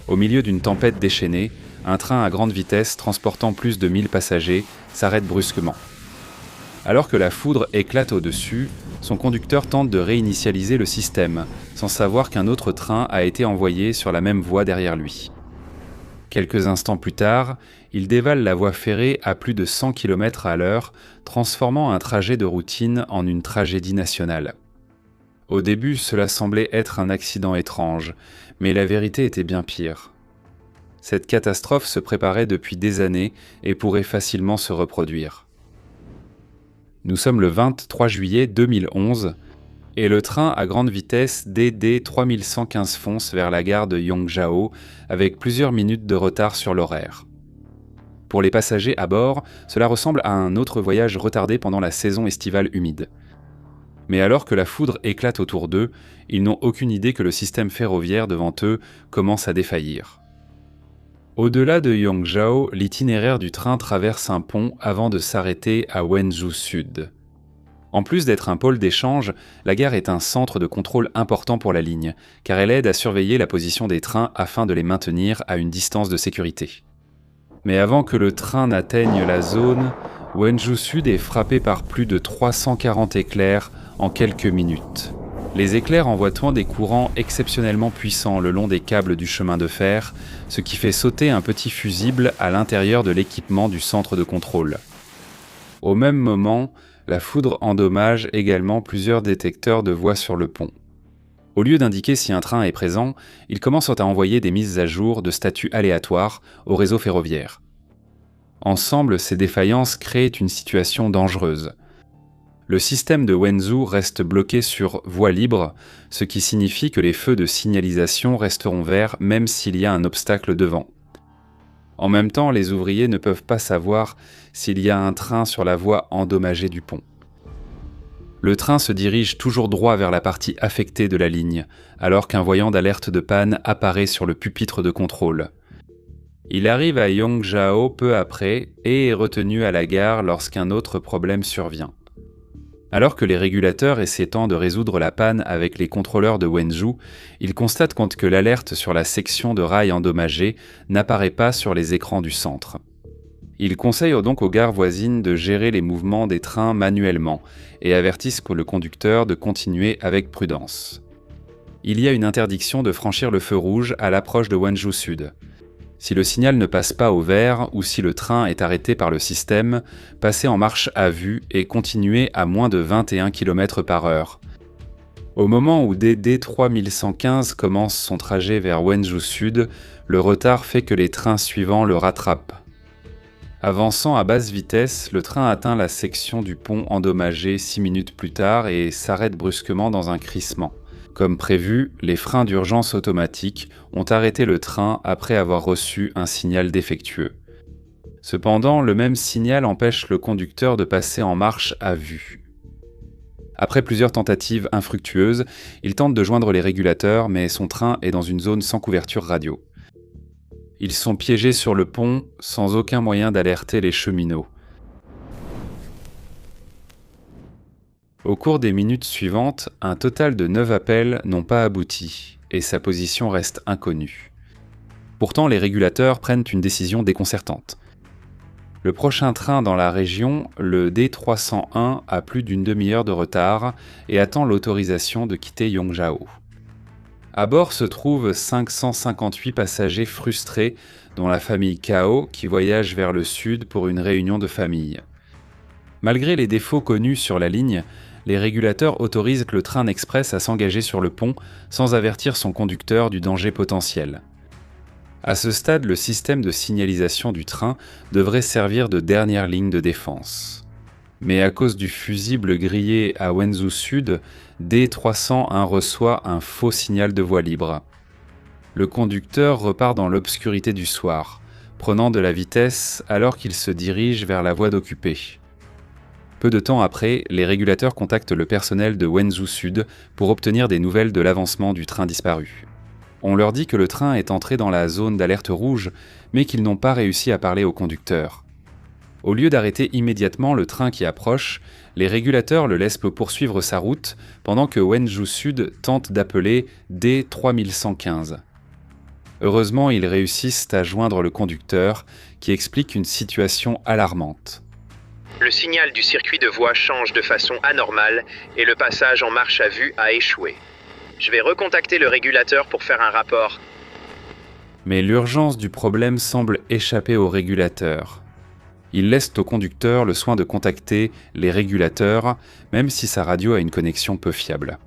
Au milieu d'une tempête déchaînée, un train à grande vitesse transportant plus de 1000 passagers s'arrête brusquement. Alors que la foudre éclate au-dessus, son conducteur tente de réinitialiser le système, sans savoir qu'un autre train a été envoyé sur la même voie derrière lui. Quelques instants plus tard, il dévale la voie ferrée à plus de 100 km/h, transformant un trajet de routine en une tragédie nationale. Au début, cela semblait être un accident étrange, mais la vérité était bien pire. Cette catastrophe se préparait depuis des années et pourrait facilement se reproduire. Nous sommes le 23 juillet 2011 et le train à grande vitesse DD 3115 fonce vers la gare de Yongzhou avec plusieurs minutes de retard sur l'horaire. Pour les passagers à bord, cela ressemble à un autre voyage retardé pendant la saison estivale humide. Mais alors que la foudre éclate autour d'eux, ils n'ont aucune idée que le système ferroviaire devant eux commence à défaillir. Au-delà de Yongzhou, l'itinéraire du train traverse un pont avant de s'arrêter à Wenzhou Sud. En plus d'être un pôle d'échange, la gare est un centre de contrôle important pour la ligne, car elle aide à surveiller la position des trains afin de les maintenir à une distance de sécurité. Mais avant que le train n'atteigne la zone, Wenzhou Sud est frappé par plus de 340 éclairs en quelques minutes. Les éclairs envoient des courants exceptionnellement puissants le long des câbles du chemin de fer, ce qui fait sauter un petit fusible à l'intérieur de l'équipement du centre de contrôle. Au même moment, la foudre endommage également plusieurs détecteurs de voies sur le pont. Au lieu d'indiquer si un train est présent, ils commencent à envoyer des mises à jour de statuts aléatoires au réseau ferroviaire. Ensemble, ces défaillances créent une situation dangereuse. Le système de Wenzhou reste bloqué sur voie libre, ce qui signifie que les feux de signalisation resteront verts même s'il y a un obstacle devant. En même temps, les ouvriers ne peuvent pas savoir s'il y a un train sur la voie endommagée du pont. Le train se dirige toujours droit vers la partie affectée de la ligne, alors qu'un voyant d'alerte de panne apparaît sur le pupitre de contrôle. Il arrive à Yongzhou peu après et est retenu à la gare lorsqu'un autre problème survient. Alors que les régulateurs essaient de résoudre la panne avec les contrôleurs de Wenzhou, ils constatent que l'alerte sur la section de rail endommagée n'apparaît pas sur les écrans du centre. Ils conseillent donc aux gares voisines de gérer les mouvements des trains manuellement et avertissent le conducteur de continuer avec prudence. Il y a une interdiction de franchir le feu rouge à l'approche de Wenzhou Sud. Si le signal ne passe pas au vert ou si le train est arrêté par le système, passez en marche à vue et continuez à moins de 21 km/h. Au moment où DD 3115 commence son trajet vers Wenzhou Sud, le retard fait que les trains suivants le rattrapent. Avançant à basse vitesse, le train atteint la section du pont endommagée 6 minutes plus tard et s'arrête brusquement dans un crissement. Comme prévu, les freins d'urgence automatiques ont arrêté le train après avoir reçu un signal défectueux. Cependant, le même signal empêche le conducteur de passer en marche à vue. Après plusieurs tentatives infructueuses, il tente de joindre les régulateurs, mais son train est dans une zone sans couverture radio. Ils sont piégés sur le pont, sans aucun moyen d'alerter les cheminots. Au cours des minutes suivantes, un total de 9 appels n'ont pas abouti, et sa position reste inconnue. Pourtant, les régulateurs prennent une décision déconcertante. Le prochain train dans la région, le D301, a plus d'une demi-heure de retard et attend l'autorisation de quitter Yongzhou. À bord se trouvent 558 passagers frustrés, dont la famille Kao, qui voyage vers le sud pour une réunion de famille. Malgré les défauts connus sur la ligne, les régulateurs autorisent le train express à s'engager sur le pont sans avertir son conducteur du danger potentiel. À ce stade, le système de signalisation du train devrait servir de dernière ligne de défense. Mais à cause du fusible grillé à Wenzhou Sud, D301 reçoit un faux signal de voie libre. Le conducteur repart dans l'obscurité du soir, prenant de la vitesse alors qu'il se dirige vers la voie d'occupée. Peu de temps après, les régulateurs contactent le personnel de Wenzhou Sud pour obtenir des nouvelles de l'avancement du train disparu. On leur dit que le train est entré dans la zone d'alerte rouge, mais qu'ils n'ont pas réussi à parler au conducteur. Au lieu d'arrêter immédiatement le train qui approche, les régulateurs le laissent poursuivre sa route pendant que Wenzhou Sud tente d'appeler D3115. Heureusement, ils réussissent à joindre le conducteur, qui explique une situation alarmante. Le signal du circuit de voie change de façon anormale et le passage en marche à vue a échoué. Je vais recontacter le régulateur pour faire un rapport. Mais l'urgence du problème semble échapper au régulateur. Il laisse au conducteur le soin de contacter les régulateurs, même si sa radio a une connexion peu fiable.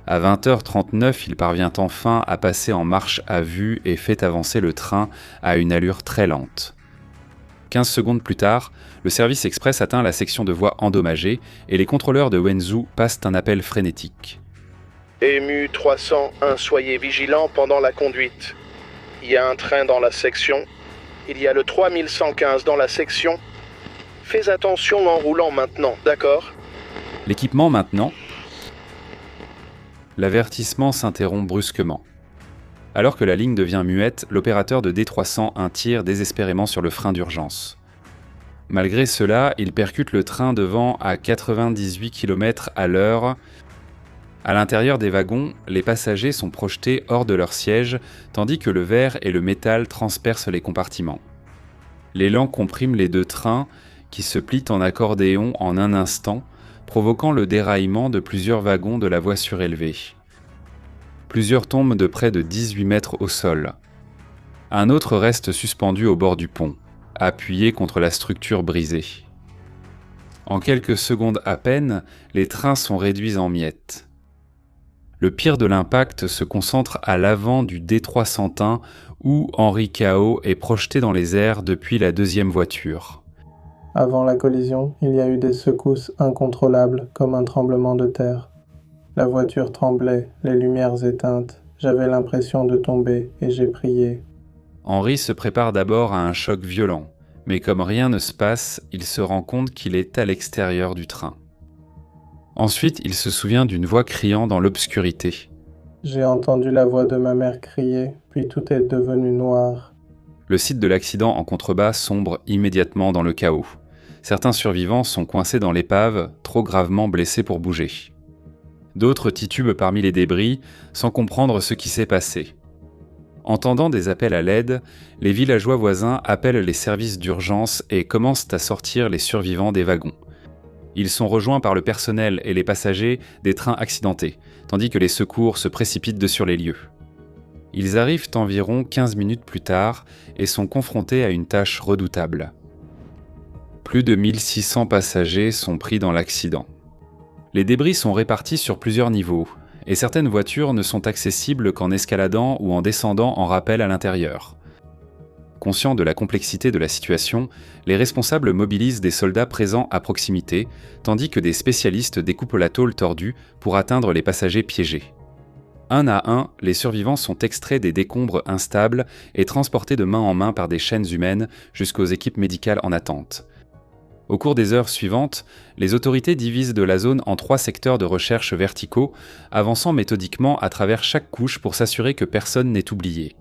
À 20h39, il parvient enfin à passer en marche à vue et fait avancer le train à une allure très lente. 15 secondes plus tard, le service express atteint la section de voie endommagée et les contrôleurs de Wenzhou passent un appel frénétique. EMU 301, soyez vigilants pendant la conduite. Il y a un train dans la section. Il y a le 3115 dans la section. Fais attention en roulant maintenant, d'accord ? L'équipement maintenant. L'avertissement s'interrompt brusquement. Alors que la ligne devient muette, l'opérateur de D301 tire désespérément sur le frein d'urgence. Malgré cela, il percute le train devant à 98 km/h. À l'intérieur des wagons, les passagers sont projetés hors de leur siège, tandis que le verre et le métal transpercent les compartiments. L'élan comprime les deux trains, qui se plient en accordéon en un instant, provoquant le déraillement de plusieurs wagons de la voie surélevée. Plusieurs tombent de près de 18 mètres au sol. Un autre reste suspendu au bord du pont, appuyé contre la structure brisée. En quelques secondes à peine, les trains sont réduits en miettes. Le pire de l'impact se concentre à l'avant du D301 où Henri Cao est projeté dans les airs depuis la deuxième voiture. Avant la collision, il y a eu des secousses incontrôlables comme un tremblement de terre. La voiture tremblait, les lumières éteintes. J'avais l'impression de tomber et j'ai prié. Henri se prépare d'abord à un choc violent, mais comme rien ne se passe, il se rend compte qu'il est à l'extérieur du train. Ensuite, il se souvient d'une voix criant dans l'obscurité. J'ai entendu la voix de ma mère crier, puis tout est devenu noir. Le site de l'accident en contrebas sombre immédiatement dans le chaos. Certains survivants sont coincés dans l'épave, trop gravement blessés pour bouger. D'autres titubent parmi les débris, sans comprendre ce qui s'est passé. Entendant des appels à l'aide, les villageois voisins appellent les services d'urgence et commencent à sortir les survivants des wagons. Ils sont rejoints par le personnel et les passagers des trains accidentés, tandis que les secours se précipitent sur les lieux. Ils arrivent environ 15 minutes plus tard et sont confrontés à une tâche redoutable. Plus de 1600 passagers sont pris dans l'accident. Les débris sont répartis sur plusieurs niveaux, et certaines voitures ne sont accessibles qu'en escaladant ou en descendant en rappel à l'intérieur. Conscients de la complexité de la situation, les responsables mobilisent des soldats présents à proximité, tandis que des spécialistes découpent la tôle tordue pour atteindre les passagers piégés. Un à un, les survivants sont extraits des décombres instables et transportés de main en main par des chaînes humaines jusqu'aux équipes médicales en attente. Au cours des heures suivantes, les autorités divisent de la zone en 3 secteurs de recherche verticaux, avançant méthodiquement à travers chaque couche pour s'assurer que personne n'est oublié.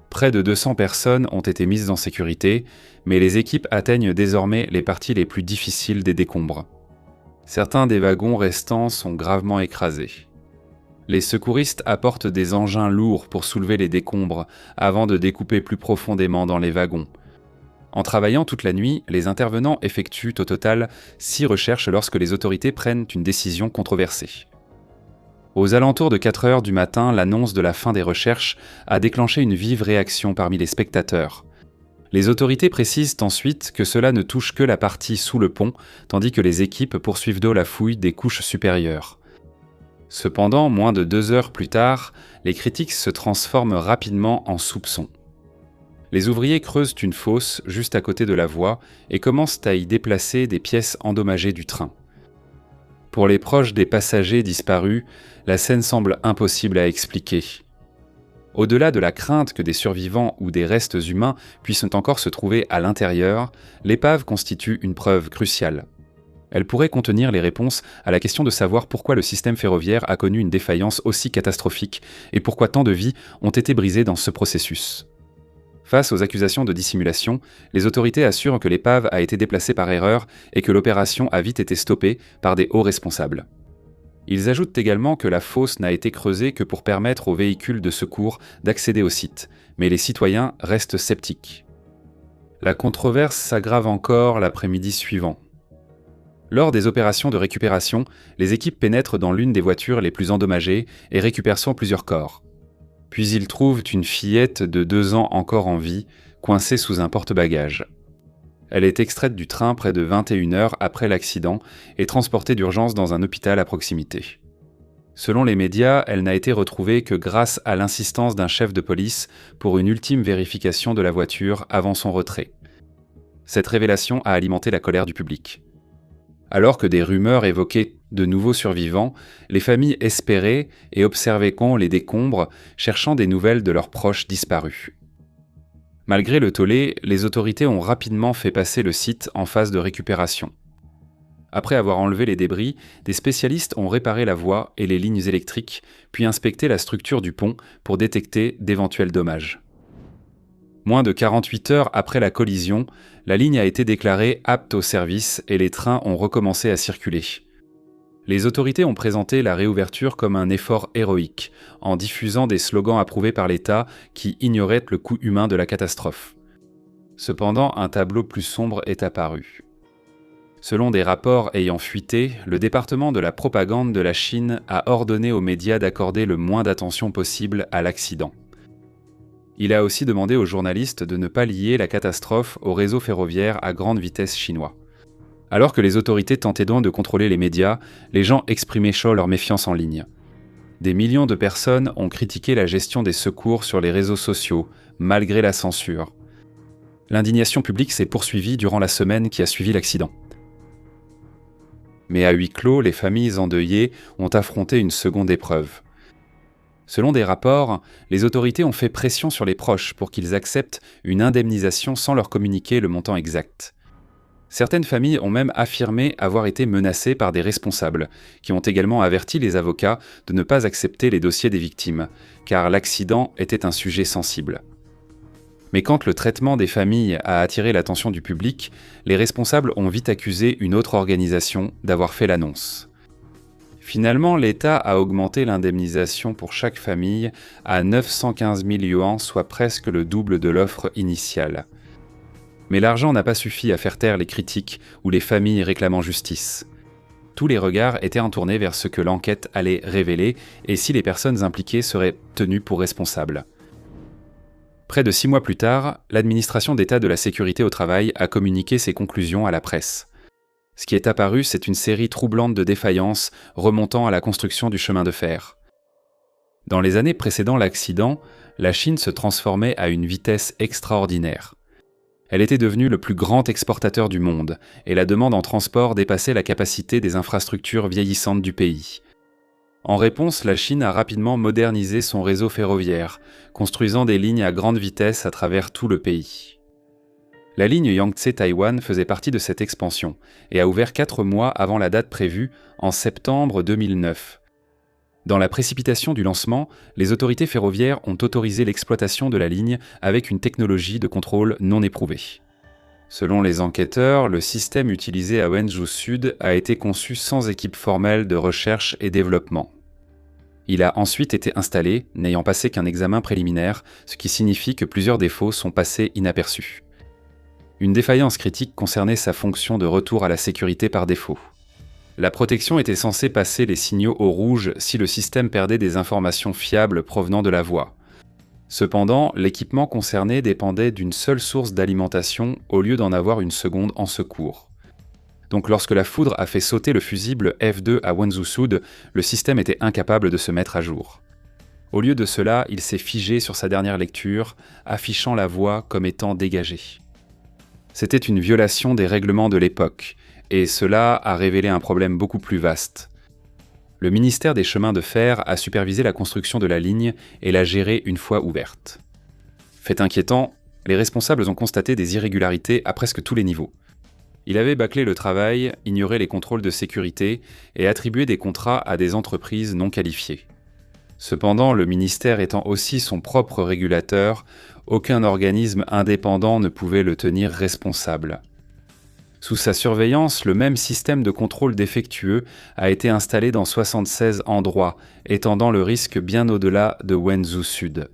Près de 200 personnes ont été mises en sécurité, mais les équipes atteignent désormais les parties les plus difficiles des décombres. Certains des wagons restants sont gravement écrasés. Les secouristes apportent des engins lourds pour soulever les décombres avant de découper plus profondément dans les wagons. En travaillant toute la nuit, les intervenants effectuent au total 6 recherches lorsque les autorités prennent une décision controversée. Aux alentours de 4 heures du matin, l'annonce de la fin des recherches a déclenché une vive réaction parmi les spectateurs. Les autorités précisent ensuite que cela ne touche que la partie sous le pont, tandis que les équipes poursuivent la fouille des couches supérieures. Cependant, moins de 2 heures plus tard, les critiques se transforment rapidement en soupçons. Les ouvriers creusent une fosse juste à côté de la voie et commencent à y déplacer des pièces endommagées du train. Pour les proches des passagers disparus, la scène semble impossible à expliquer. Au-delà de la crainte que des survivants ou des restes humains puissent encore se trouver à l'intérieur, l'épave constitue une preuve cruciale. Elle pourrait contenir les réponses à la question de savoir pourquoi le système ferroviaire a connu une défaillance aussi catastrophique et pourquoi tant de vies ont été brisées dans ce processus. Face aux accusations de dissimulation, les autorités assurent que l'épave a été déplacée par erreur et que l'opération a vite été stoppée par des hauts responsables. Ils ajoutent également que la fosse n'a été creusée que pour permettre aux véhicules de secours d'accéder au site, mais les citoyens restent sceptiques. La controverse s'aggrave encore l'après-midi suivant. Lors des opérations de récupération, les équipes pénètrent dans l'une des voitures les plus endommagées et récupèrent plusieurs corps. Puis ils trouvent une fillette de 2 ans encore en vie, coincée sous un porte-bagages. Elle est extraite du train près de 21 heures après l'accident et transportée d'urgence dans un hôpital à proximité. Selon les médias, elle n'a été retrouvée que grâce à l'insistance d'un chef de police pour une ultime vérification de la voiture avant son retrait. Cette révélation a alimenté la colère du public. Alors que des rumeurs évoquaient de nouveaux survivants, les familles espéraient et observaient les décombres, cherchant des nouvelles de leurs proches disparus. Malgré le tollé, les autorités ont rapidement fait passer le site en phase de récupération. Après avoir enlevé les débris, des spécialistes ont réparé la voie et les lignes électriques, puis inspecté la structure du pont pour détecter d'éventuels dommages. Moins de 48 heures après la collision, la ligne a été déclarée apte au service et les trains ont recommencé à circuler. Les autorités ont présenté la réouverture comme un effort héroïque, en diffusant des slogans approuvés par l'État qui ignoraient le coût humain de la catastrophe. Cependant, un tableau plus sombre est apparu. Selon des rapports ayant fuité, le département de la propagande de la Chine a ordonné aux médias d'accorder le moins d'attention possible à l'accident. Il a aussi demandé aux journalistes de ne pas lier la catastrophe au réseau ferroviaire à grande vitesse chinois. Alors que les autorités tentaient donc de contrôler les médias, les gens exprimaient chaud leur méfiance en ligne. Des millions de personnes ont critiqué la gestion des secours sur les réseaux sociaux, malgré la censure. L'indignation publique s'est poursuivie durant la semaine qui a suivi l'accident. Mais à huis clos, les familles endeuillées ont affronté une seconde épreuve. Selon des rapports, les autorités ont fait pression sur les proches pour qu'ils acceptent une indemnisation sans leur communiquer le montant exact. Certaines familles ont même affirmé avoir été menacées par des responsables, qui ont également averti les avocats de ne pas accepter les dossiers des victimes, car l'accident était un sujet sensible. Mais quand le traitement des familles a attiré l'attention du public, les responsables ont vite accusé une autre organisation d'avoir fait l'annonce. Finalement, l'État a augmenté l'indemnisation pour chaque famille à 915 000 yuans, soit presque le double de l'offre initiale. Mais l'argent n'a pas suffi à faire taire les critiques ou les familles réclamant justice. Tous les regards étaient tournés vers ce que l'enquête allait révéler et si les personnes impliquées seraient tenues pour responsables. Près de 6 mois plus tard, l'administration d'État de la sécurité au travail a communiqué ses conclusions à la presse. Ce qui est apparu, c'est une série troublante de défaillances remontant à la construction du chemin de fer. Dans les années précédant l'accident, la Chine se transformait à une vitesse extraordinaire. Elle était devenue le plus grand exportateur du monde, et la demande en transport dépassait la capacité des infrastructures vieillissantes du pays. En réponse, la Chine a rapidement modernisé son réseau ferroviaire, construisant des lignes à grande vitesse à travers tout le pays. La ligne Yangtze-Taïwan faisait partie de cette expansion et a ouvert 4 mois avant la date prévue, en septembre 2009. Dans la précipitation du lancement, les autorités ferroviaires ont autorisé l'exploitation de la ligne avec une technologie de contrôle non éprouvée. Selon les enquêteurs, le système utilisé à Wenzhou Sud a été conçu sans équipe formelle de recherche et développement. Il a ensuite été installé, n'ayant passé qu'un examen préliminaire, ce qui signifie que plusieurs défauts sont passés inaperçus. Une défaillance critique concernait sa fonction de retour à la sécurité par défaut. La protection était censée passer les signaux au rouge si le système perdait des informations fiables provenant de la voie. Cependant, l'équipement concerné dépendait d'une seule source d'alimentation au lieu d'en avoir une seconde en secours. Donc lorsque la foudre a fait sauter le fusible F2 à Wenzhou Sud, le système était incapable de se mettre à jour. Au lieu de cela, il s'est figé sur sa dernière lecture, affichant la voie comme étant dégagée. C'était une violation des règlements de l'époque, et cela a révélé un problème beaucoup plus vaste. Le ministère des Chemins de Fer a supervisé la construction de la ligne et l'a gérée une fois ouverte. Fait inquiétant, les responsables ont constaté des irrégularités à presque tous les niveaux. Il avait bâclé le travail, ignoré les contrôles de sécurité et attribué des contrats à des entreprises non qualifiées. Cependant, le ministère étant aussi son propre régulateur, aucun organisme indépendant ne pouvait le tenir responsable. Sous sa surveillance, le même système de contrôle défectueux a été installé dans 76 endroits, étendant le risque bien au-delà de Wenzhou Sud.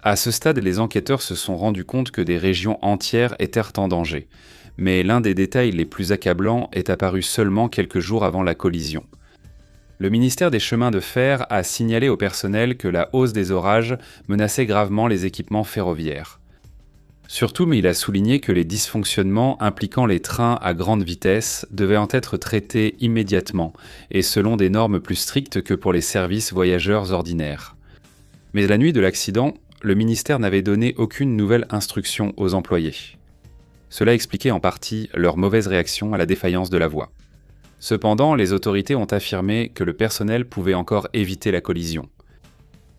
À ce stade, les enquêteurs se sont rendus compte que des régions entières étaient en danger. Mais l'un des détails les plus accablants est apparu seulement quelques jours avant la collision. Le ministère des Chemins de Fer a signalé au personnel que la hausse des orages menaçait gravement les équipements ferroviaires. Surtout, mais il a souligné que les dysfonctionnements impliquant les trains à grande vitesse devaient en être traités immédiatement et selon des normes plus strictes que pour les services voyageurs ordinaires. Mais la nuit de l'accident, le ministère n'avait donné aucune nouvelle instruction aux employés. Cela expliquait en partie leur mauvaise réaction à la défaillance de la voie. Cependant, les autorités ont affirmé que le personnel pouvait encore éviter la collision.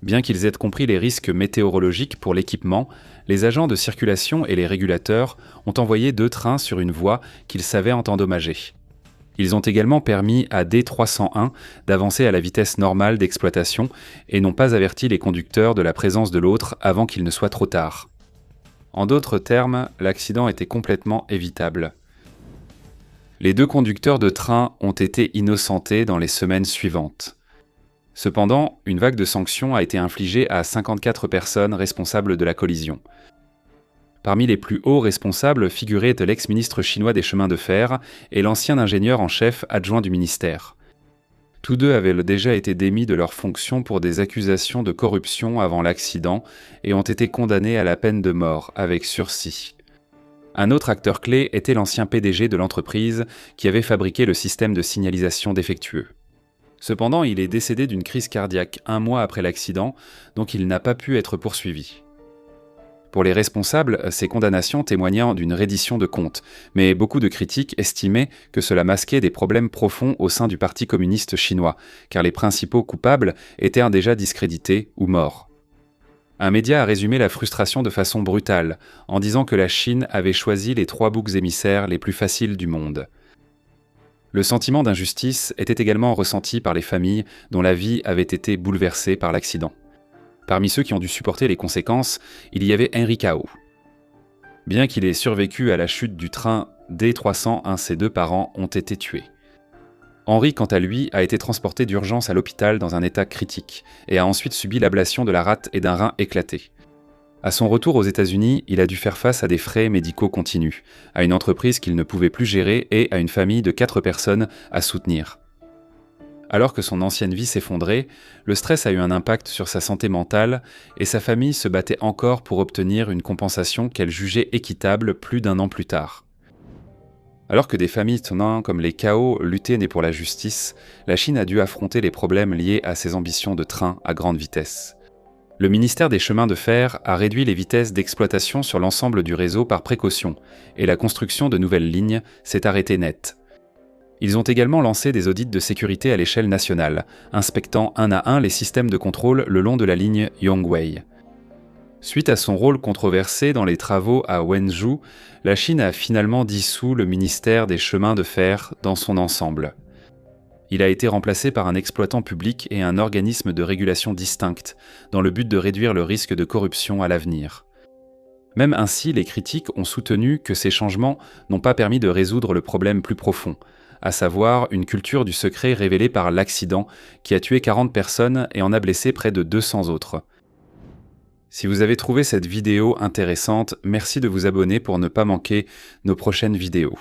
Bien qu'ils aient compris les risques météorologiques pour l'équipement, les agents de circulation et les régulateurs ont envoyé 2 trains sur une voie qu'ils savaient endommager. Ils ont également permis à D301 d'avancer à la vitesse normale d'exploitation et n'ont pas averti les conducteurs de la présence de l'autre avant qu'il ne soit trop tard. En d'autres termes, l'accident était complètement évitable. Les 2 conducteurs de train ont été innocentés dans les semaines suivantes. Cependant, une vague de sanctions a été infligée à 54 personnes responsables de la collision. Parmi les plus hauts responsables figuraient l'ex-ministre chinois des chemins de fer et l'ancien ingénieur en chef adjoint du ministère. Tous 2 avaient déjà été démis de leurs fonctions pour des accusations de corruption avant l'accident et ont été condamnés à la peine de mort avec sursis. Un autre acteur clé était l'ancien PDG de l'entreprise qui avait fabriqué le système de signalisation défectueux. Cependant, il est décédé d'une crise cardiaque 1 mois après l'accident, donc il n'a pas pu être poursuivi. Pour les responsables, ces condamnations témoignaient d'une reddition de comptes, mais beaucoup de critiques estimaient que cela masquait des problèmes profonds au sein du Parti communiste chinois, car les principaux coupables étaient déjà discrédités ou morts. Un média a résumé la frustration de façon brutale, en disant que la Chine avait choisi les 3 boucs émissaires les plus faciles du monde. Le sentiment d'injustice était également ressenti par les familles dont la vie avait été bouleversée par l'accident. Parmi ceux qui ont dû supporter les conséquences, il y avait Henry Cao. Bien qu'il ait survécu à la chute du train D301, ses 2 parents ont été tués. Henry, quant à lui, a été transporté d'urgence à l'hôpital dans un état critique et a ensuite subi l'ablation de la rate et d'un rein éclaté. À son retour aux États-Unis, il a dû faire face à des frais médicaux continus, à une entreprise qu'il ne pouvait plus gérer et à une famille de 4 personnes à soutenir. Alors que son ancienne vie s'effondrait, le stress a eu un impact sur sa santé mentale et sa famille se battait encore pour obtenir une compensation qu'elle jugeait équitable plus d'1 an plus tard. Alors que des familles comme les Cao luttaient pour la justice, la Chine a dû affronter les problèmes liés à ses ambitions de train à grande vitesse. Le ministère des Chemins de Fer a réduit les vitesses d'exploitation sur l'ensemble du réseau par précaution, et la construction de nouvelles lignes s'est arrêtée net. Ils ont également lancé des audits de sécurité à l'échelle nationale, inspectant 1 à 1 les systèmes de contrôle le long de la ligne Yongwei. Suite à son rôle controversé dans les travaux à Wenzhou, la Chine a finalement dissous le ministère des Chemins de Fer dans son ensemble. Il a été remplacé par un exploitant public et un organisme de régulation distincte, dans le but de réduire le risque de corruption à l'avenir. Même ainsi, les critiques ont soutenu que ces changements n'ont pas permis de résoudre le problème plus profond, à savoir une culture du secret révélée par l'accident qui a tué 40 personnes et en a blessé près de 200 autres. Si vous avez trouvé cette vidéo intéressante, merci de vous abonner pour ne pas manquer nos prochaines vidéos.